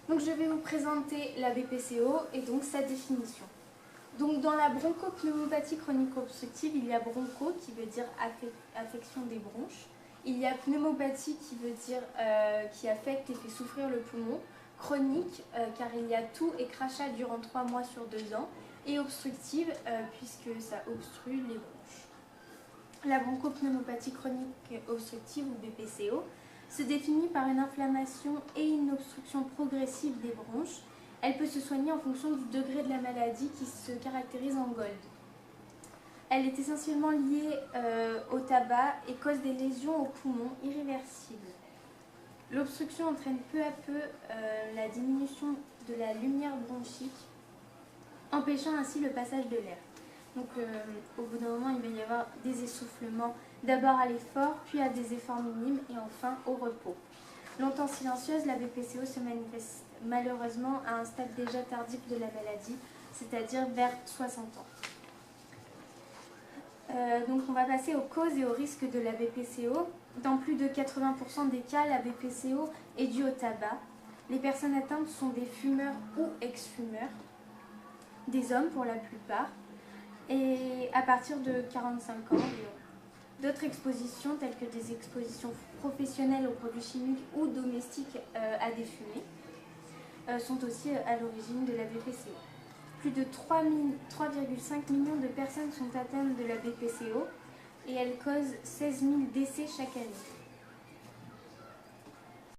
Donc je vais vous présenter la BPCO et donc sa définition. Donc dans la bronchopneumopathie chronique obstructive, il y a broncho qui veut dire affection des bronches. Il y a pneumopathie qui veut dire qui affecte et fait souffrir le poumon. Chronique car il y a toux et crachat durant 3 mois sur 2 ans. Et obstructive puisque ça obstrue les bronches. La bronchopneumopathie chronique obstructive ou BPCO se définit par une inflammation et une obstruction progressive des bronches. Elle peut se soigner en fonction du degré de la maladie qui se caractérise en GOLD. Elle est essentiellement liée au tabac et cause des lésions aux poumons irréversibles. L'obstruction entraîne peu à peu la diminution de la lumière bronchique, empêchant ainsi le passage de l'air. Donc au bout d'un moment, il va y avoir des essoufflements, d'abord à l'effort, puis à des efforts minimes et enfin au repos. Longtemps silencieuse, la BPCO se manifeste malheureusement à un stade déjà tardif de la maladie, c'est-à-dire vers 60 ans. Donc on va passer aux causes et aux risques de la BPCO. Dans plus de 80% des cas, la BPCO est due au tabac. Les personnes atteintes sont des fumeurs ou ex-fumeurs, des hommes pour la plupart, et à partir de 45 ans environ. D'autres expositions, telles que des expositions professionnelles aux produits chimiques ou domestiques à des fumées, sont aussi à l'origine de la BPCO. Plus de 3,5 millions de personnes sont atteintes de la BPCO et elle cause 16 000 décès chaque année.